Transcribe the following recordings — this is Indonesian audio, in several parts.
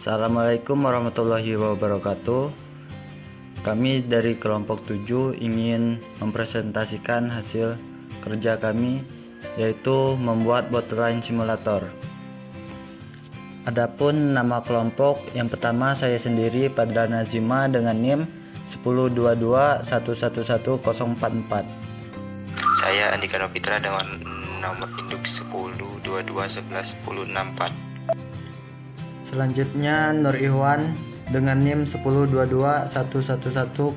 Assalamualaikum warahmatullahi wabarakatuh. Kami dari kelompok 7 ingin mempresentasikan hasil kerja kami, yaitu membuat bottleline simulator. Adapun nama kelompok, yang pertama saya sendiri Padra Nazima dengan NIM 1022111044. Saya Andika Novitra dengan nomor induk 1022111064. Selanjutnya Nur Ihwan dengan NIM 1022111006.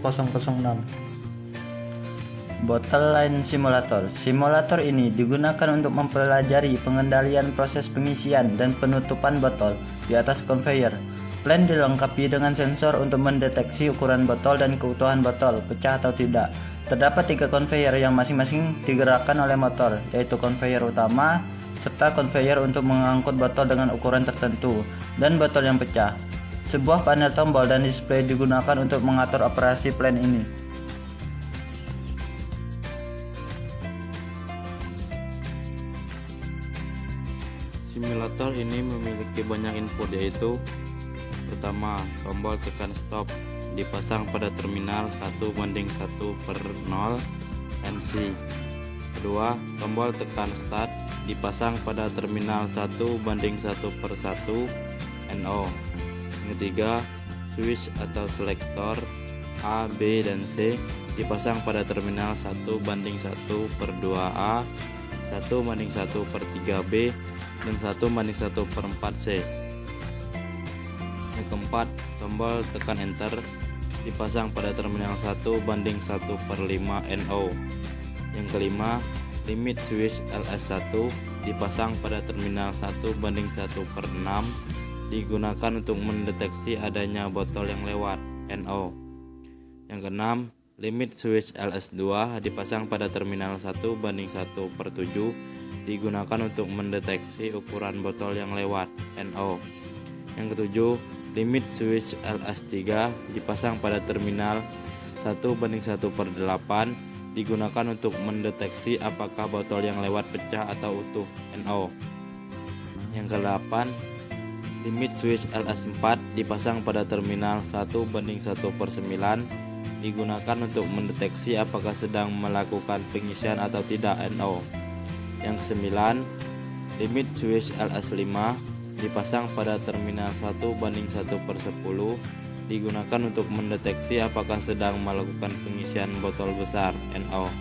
Bottleline Simulator. Simulator ini digunakan untuk mempelajari pengendalian proses pengisian dan penutupan botol di atas conveyor. Plan dilengkapi dengan sensor untuk mendeteksi ukuran botol dan keutuhan botol, pecah atau tidak. Terdapat 3 conveyor yang masing-masing digerakkan oleh motor, yaitu conveyor utama, serta conveyor untuk mengangkut botol dengan ukuran tertentu, dan botol yang pecah. Sebuah panel tombol dan display digunakan untuk mengatur operasi plan ini. Simulator ini memiliki banyak input, yaitu pertama, tombol tekan stop dipasang pada terminal 1:1/0 NC. Kedua, tombol tekan start dipasang pada terminal 1:1/1 NO. Yang ketiga, switch atau selektor A, B, dan C dipasang pada terminal 1:1/2A, 1:1/3B, dan 1:1/4C. Yang keempat, tombol tekan enter dipasang pada terminal 1:1/5 NO. Yang kelima, limit switch LS1 dipasang pada terminal 1:1/6, digunakan untuk mendeteksi adanya botol yang lewat NO. Yang keenam, limit switch LS2 dipasang pada terminal 1:1/7, digunakan untuk mendeteksi ukuran botol yang lewat NO. Yang ketujuh, limit switch LS3 dipasang pada terminal 1:1/8, digunakan untuk mendeteksi apakah botol yang lewat pecah atau utuh NO. Yang ke-8, limit switch LS4 dipasang pada terminal 1:1/9, digunakan untuk mendeteksi apakah sedang melakukan pengisian atau tidak NO. Yang ke-9, limit switch LS5 dipasang pada terminal 1:1/10, digunakan untuk mendeteksi apakah sedang melakukan pengisian botol besar NO.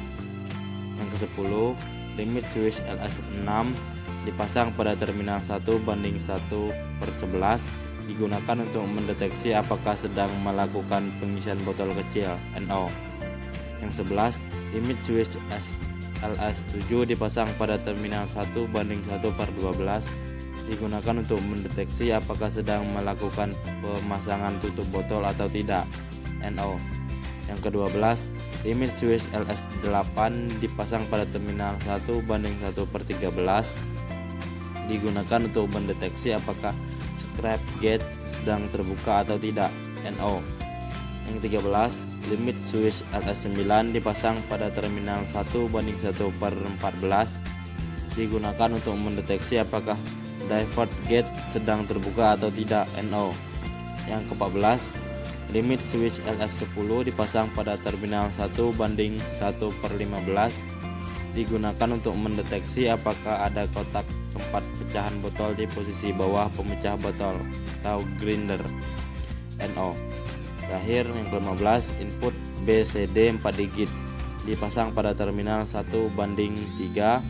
Yang ke-10, limit switch LS6 dipasang pada terminal 1:1/11, digunakan untuk mendeteksi apakah sedang melakukan pengisian botol kecil NO. Yang 11, limit switch LS7 dipasang pada terminal 1:1/12, digunakan untuk mendeteksi apakah sedang melakukan pemasangan tutup botol atau tidak NO. Yang ke-12, limit switch LS8 dipasang pada terminal 1:1/13, digunakan untuk mendeteksi apakah scrap gauge sedang terbuka atau tidak NO. Yang 13, limit switch LS9 dipasang pada terminal 1:1/14, digunakan untuk mendeteksi apakah divert gate sedang terbuka atau tidak NO. Yang ke-14, limit switch LS10 dipasang pada terminal 1:1/15, digunakan untuk mendeteksi apakah ada kotak tempat pecahan botol di posisi bawah pemecah botol atau grinder NO. Terakhir, yang ke-15, input BCD 4 digit dipasang pada terminal 1:3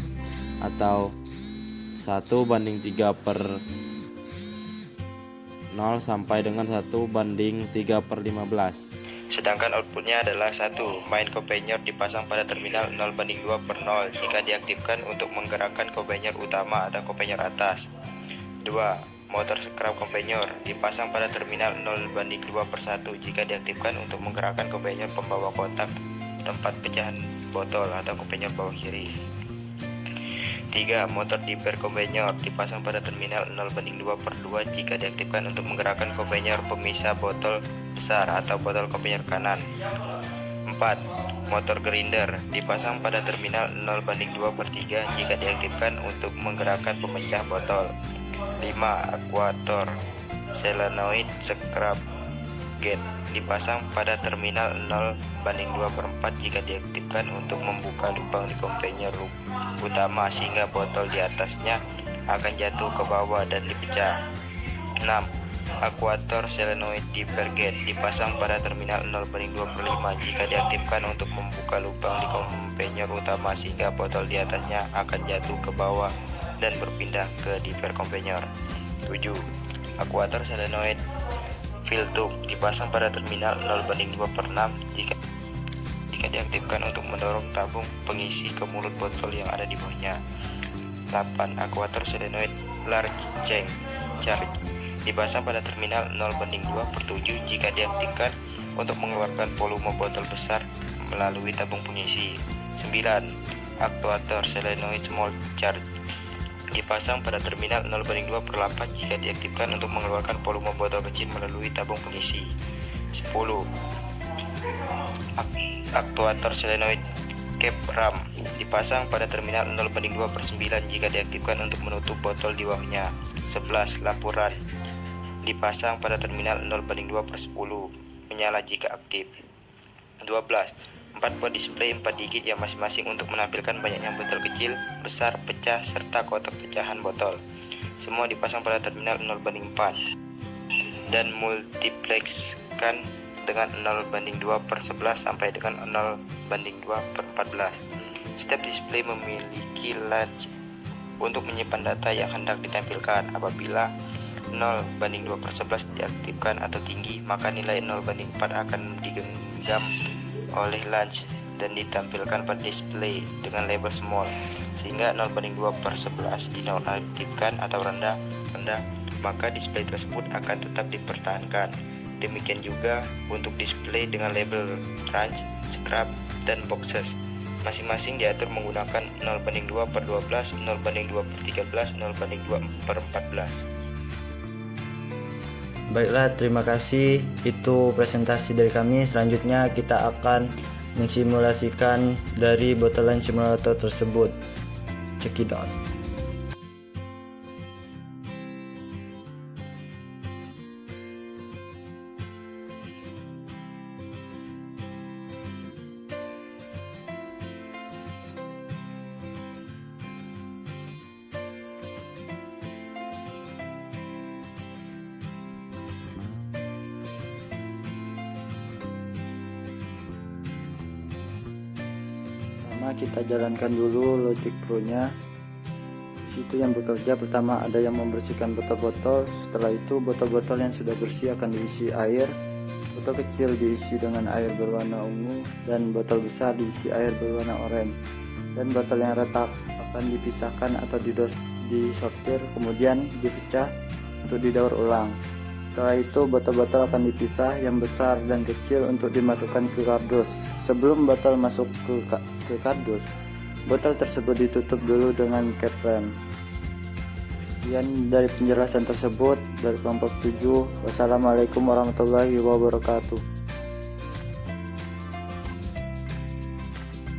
atau 1:3/0 sampai dengan 1:3/15. Sedangkan outputnya adalah 1. Main conveyor dipasang pada terminal 0:2/0 jika diaktifkan untuk menggerakkan conveyor utama atau conveyor atas. 2. Motor scrub conveyor dipasang pada terminal 0:2/1 jika diaktifkan untuk menggerakkan conveyor pembawa kotak tempat pecahan botol atau conveyor bawah kiri. 3. Motor dipper conveyor dipasang pada terminal 0:2/2 jika diaktifkan untuk menggerakkan conveyor pemisah botol besar atau botol conveyor kanan. 4. Motor grinder dipasang pada terminal 0:2/3 jika diaktifkan untuk menggerakkan pemecah botol. 5. Aquator solenoid scrub gate dipasang pada terminal 0:2/4 jika diaktifkan untuk membuka lubang di konveyor utama sehingga botol di atasnya akan jatuh ke bawah dan dipecah. 6. Akuator solenoid dipper gate dipasang pada terminal 0:2/5 jika diaktifkan untuk membuka lubang di konveyor utama sehingga botol di atasnya akan jatuh ke bawah dan berpindah ke dipper konveyor. 7. Akuator solenoid fill tube dipasang pada terminal 0:2/6 jika diaktifkan untuk mendorong tabung pengisi ke mulut botol yang ada di bawahnya. 8. Akuator solenoid large charge dipasang pada terminal 0:2/7 jika diaktifkan untuk mengeluarkan volume botol besar melalui tabung pengisi. 9. Aktuator solenoid small charge dipasang pada terminal 0:2/8 jika diaktifkan untuk mengeluarkan volume botol kecil melalui tabung pengisi. 10. Aktuator solenoid cap ram dipasang pada terminal 0:2/9 jika diaktifkan untuk menutup botol di bawahnya. 11. Lampu run dipasang pada terminal 0:2/10 menyala jika aktif. 12. 4 buah display 4 digit yang masing-masing untuk menampilkan banyaknya botol kecil, besar, pecah, serta kotak pecahan botol. Semua dipasang pada terminal 0:4 dan multiplexkan dengan 0:2/11 sampai dengan 0:2/14. Setiap display memiliki latch untuk menyimpan data yang hendak ditampilkan. Apabila 0:2/11 diaktifkan atau tinggi, maka nilai 0:4 akan digenggam oleh latch dan ditampilkan pada display dengan label small. Sehingga 0:2/11 dinonaktifkan atau rendah, maka display tersebut akan tetap dipertahankan. Demikian juga untuk display dengan label range, scrub, dan boxes. Masing-masing diatur menggunakan 0:2/12, 0:2/13, 0:2/14. Baiklah, terima kasih. Itu presentasi dari kami. Selanjutnya kita akan mensimulasikan dari botolan simulator tersebut. Check it out. Kita jalankan dulu Logic Pro-nya. Situ yang bekerja pertama ada yang membersihkan botol-botol. Setelah itu botol-botol yang sudah bersih akan diisi air. Botol kecil diisi dengan air berwarna ungu dan botol besar diisi air berwarna oranye. Dan botol yang retak akan dipisahkan atau disortir kemudian dipecah untuk didaur ulang. Setelah itu botol-botol akan dipisah yang besar dan kecil untuk dimasukkan ke kardus. Sebelum botol masuk ke kardus, botol tersebut ditutup dulu dengan cap rem. Sekian dari penjelasan tersebut dari kelompok 7. Wassalamualaikum warahmatullahi wabarakatuh.